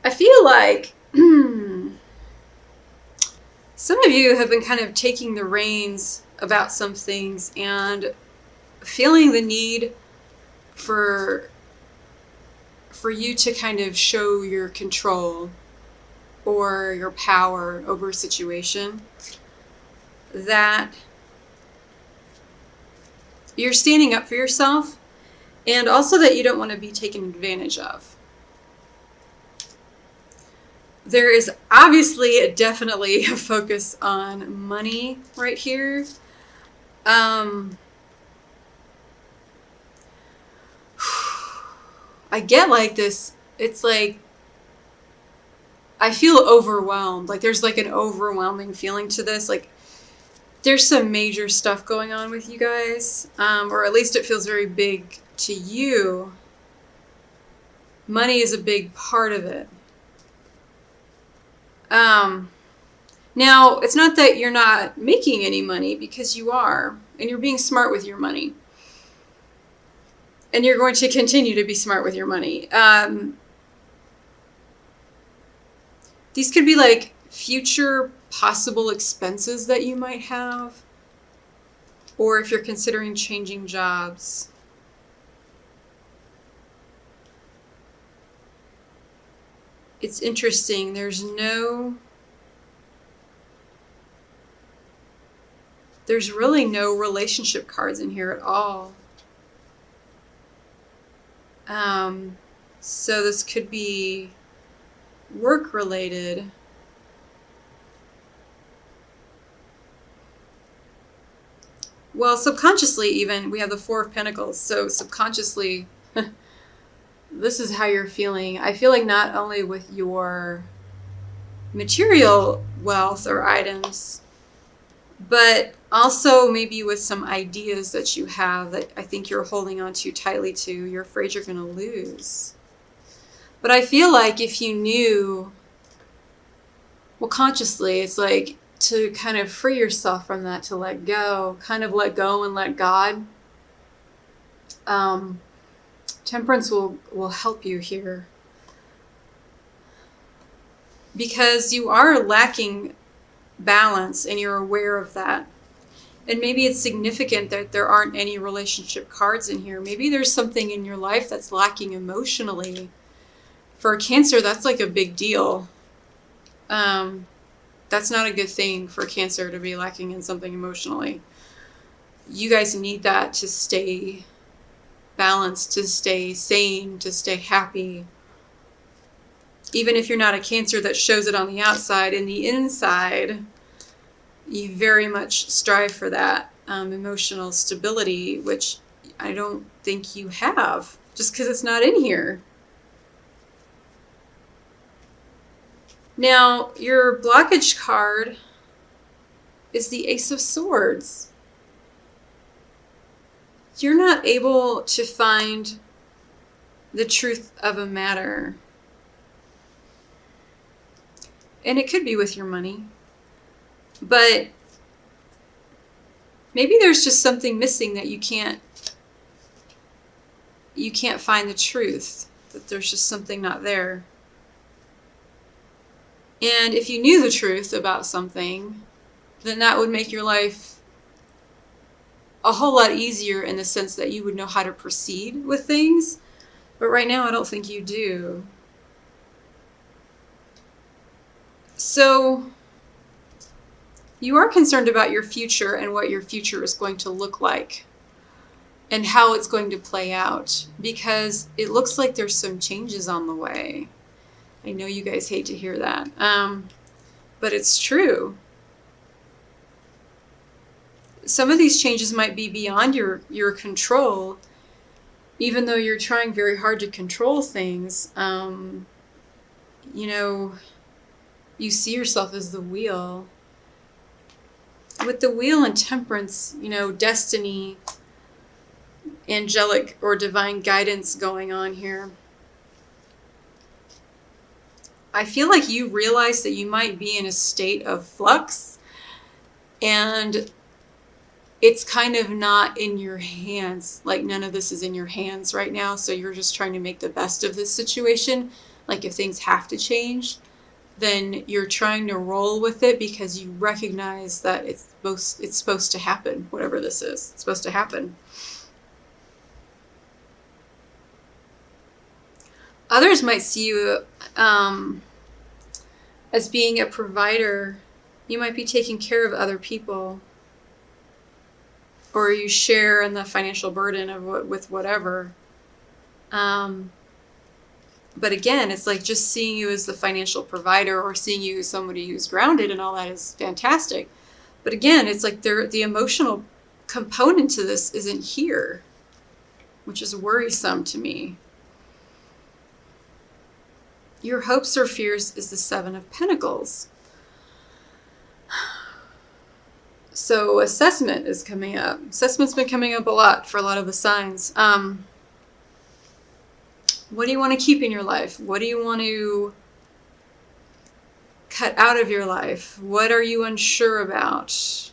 I feel like some of you have been kind of taking the reins about some things and feeling the need for you to kind of show your control or your power over a situation, that you're standing up for yourself, and also that you don't want to be taken advantage of. There is obviously definitely a focus on money right here. I get like this, it's like I feel overwhelmed. Like there's like an overwhelming feeling to this. Like there's some major stuff going on with you guys, or at least it feels very big to you. Money is a big part of it. Now, it's not that you're not making any money, because you are, and you're being smart with your money. And you're going to continue to be smart with your money. These could be like future possible expenses that you might have, or if you're considering changing jobs. It's interesting. There's really no relationship cards in here at all. So this could be work related. Well, subconsciously even, we have the Four of Pentacles. So subconsciously, this is how you're feeling. I feel like not only with your material wealth or items, but also maybe with some ideas that you have that I think you're holding on too tightly to. You're afraid you're going to lose. But I feel like if you knew, well, consciously, it's like to kind of free yourself from that, to let go, kind of let go and let God. Temperance will help you here, because you are lacking balance and you're aware of that. And maybe it's significant that there aren't any relationship cards in here. Maybe there's something in your life that's lacking emotionally. For a Cancer, that's like a big deal. That's not a good thing for Cancer, to be lacking in something emotionally. You guys need that to stay balanced, to stay sane, to stay happy. Even if you're not a Cancer that shows it on the outside, in the inside, you very much strive for that emotional stability, which I don't think you have, just because it's not in here. Now, your blockage card is the Ace of Swords. You're not able to find the truth of a matter. And it could be with your money. But maybe there's just something missing that you can't find the truth. That there's just something not there. And if you knew the truth about something, then that would make your life a whole lot easier, in the sense that you would know how to proceed with things. But right now, I don't think you do. So you are concerned about your future and what your future is going to look like and how it's going to play out, because it looks like there's some changes on the way. I know you guys hate to hear that, but it's true. Some of these changes might be beyond your control, even though you're trying very hard to control things. You see yourself as the wheel. With the wheel and Temperance, destiny, angelic or divine guidance going on here. I feel like you realize that you might be in a state of flux, and it's kind of not in your hands. Like none of this is in your hands right now, so you're just trying to make the best of this situation. like if things have to change, then you're trying to roll with it because you recognize that it's supposed to happen, whatever this is. It's supposed to happen. Others might see you as being a provider. You might be taking care of other people, or you share in the financial burden of with whatever. But again, it's like just seeing you as the financial provider or seeing you as somebody who's grounded and all that is fantastic. But again, it's like the emotional component to this isn't here, which is worrisome to me. Your hopes or fears is the Seven of Pentacles. So assessment is coming up. Assessment's been coming up a lot for a lot of the signs. What do you want to keep in your life? What do you want to cut out of your life? What are you unsure about?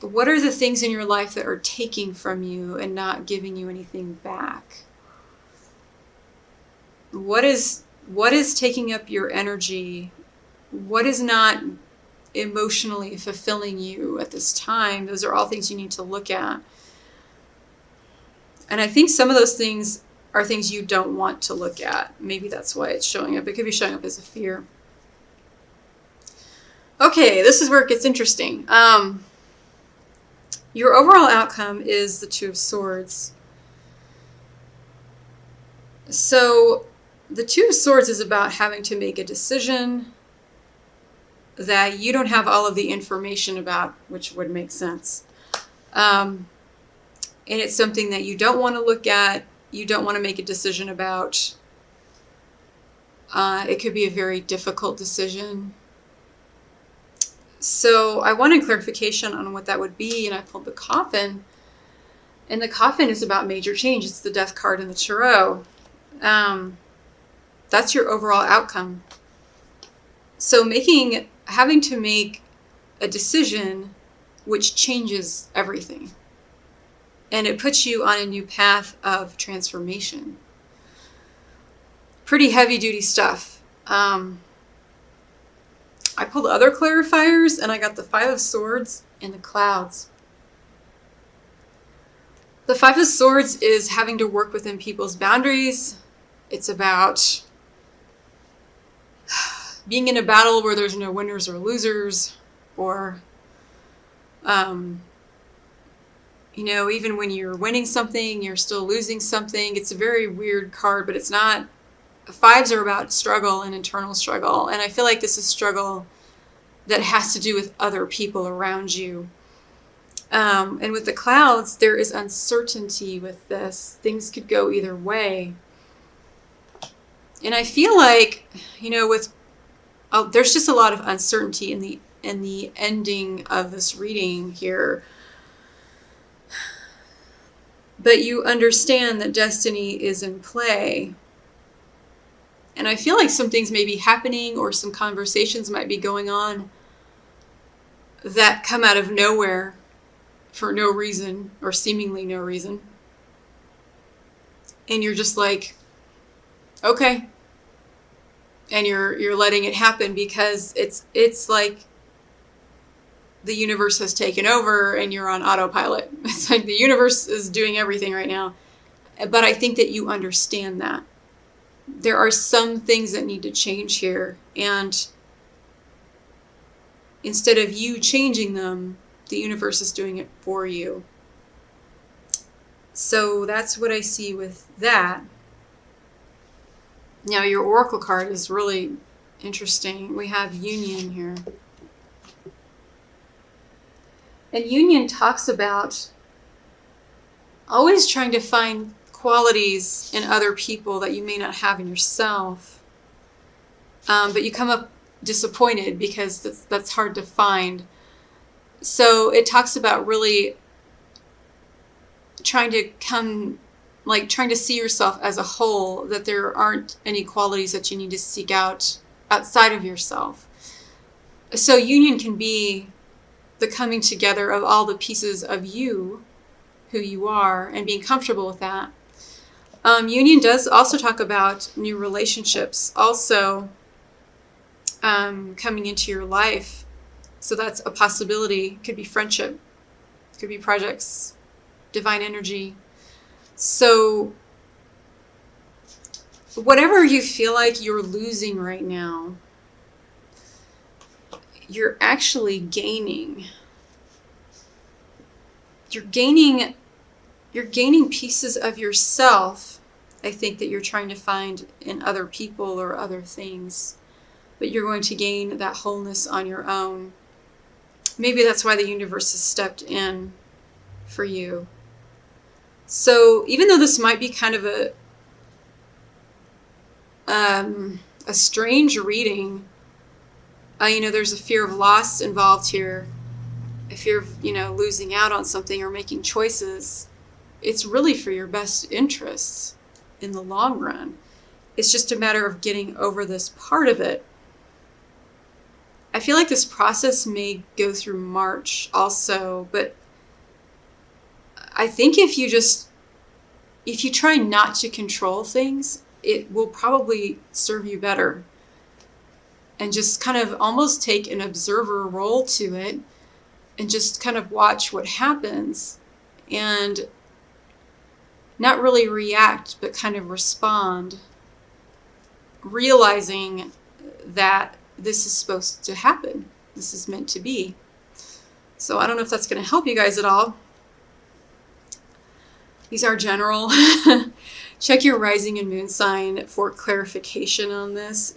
What are the things in your life that are taking from you and not giving you anything back? What is taking up your energy? What is not emotionally fulfilling you at this time? Those are all things you need to look at. And I think some of those things are things you don't want to look at. Maybe that's why it's showing up. It could be showing up as a fear. Okay, this is where it gets interesting. Your overall outcome is the Two of Swords. So the Two of Swords is about having to make a decision that you don't have all of the information about, which would make sense. And it's something that you don't want to look at, you don't want to make a decision about. It could be a very difficult decision. So I wanted clarification on what that would be, and I pulled the Coffin. And the Coffin is about major change. It's the Death card in the Tarot. That's your overall outcome. So having to make a decision which changes everything. And it puts you on a new path of transformation. Pretty heavy duty stuff. I pulled other clarifiers and I got the Five of Swords and the Clouds. The Five of Swords is having to work within people's boundaries. It's about being in a battle where there's no winners or losers, or even when you're winning something, you're still losing something. It's a very weird card, but it's not. Fives are about struggle and internal struggle. And I feel like this is struggle that has to do with other people around you. And with the Clouds, there is uncertainty with this. Things could go either way. And I feel like, there's just a lot of uncertainty in the ending of this reading here. But you understand that destiny is in play. And I feel like some things may be happening or some conversations might be going on that come out of nowhere for no reason or seemingly no reason. And you're just like, okay. And you're letting it happen because it's like the universe has taken over and you're on autopilot. It's like the universe is doing everything right now. But I think that you understand that. There are some things that need to change here. And instead of you changing them, the universe is doing it for you. So that's what I see with that. Now your Oracle card is really interesting. We have Union here. And Union talks about always trying to find qualities in other people that you may not have in yourself. But you come up disappointed because that's hard to find. So it talks about really trying to see yourself as a whole, that there aren't any qualities that you need to seek out outside of yourself. So Union can be the coming together of all the pieces of you, who you are, and being comfortable with that. Union does also talk about new relationships also coming into your life. So that's a possibility. Could be friendship, could be projects, divine energy. So whatever you feel like you're losing right now, you're actually gaining. You're gaining pieces of yourself, I think, that you're trying to find in other people or other things. But you're going to gain that wholeness on your own. Maybe that's why the universe has stepped in for you. So even though this might be kind of a strange reading, there's a fear of loss involved here, a fear of, losing out on something or making choices. It's really for your best interests in the long run. It's just a matter of getting over this part of it. I feel like this process may go through March also, but I think if you try not to control things, it will probably serve you better. And just kind of almost take an observer role to it and just kind of watch what happens and not really react, but kind of respond, realizing that this is supposed to happen. This is meant to be. So I don't know if that's going to help you guys at all. These are general. Check your rising and moon sign for clarification on this.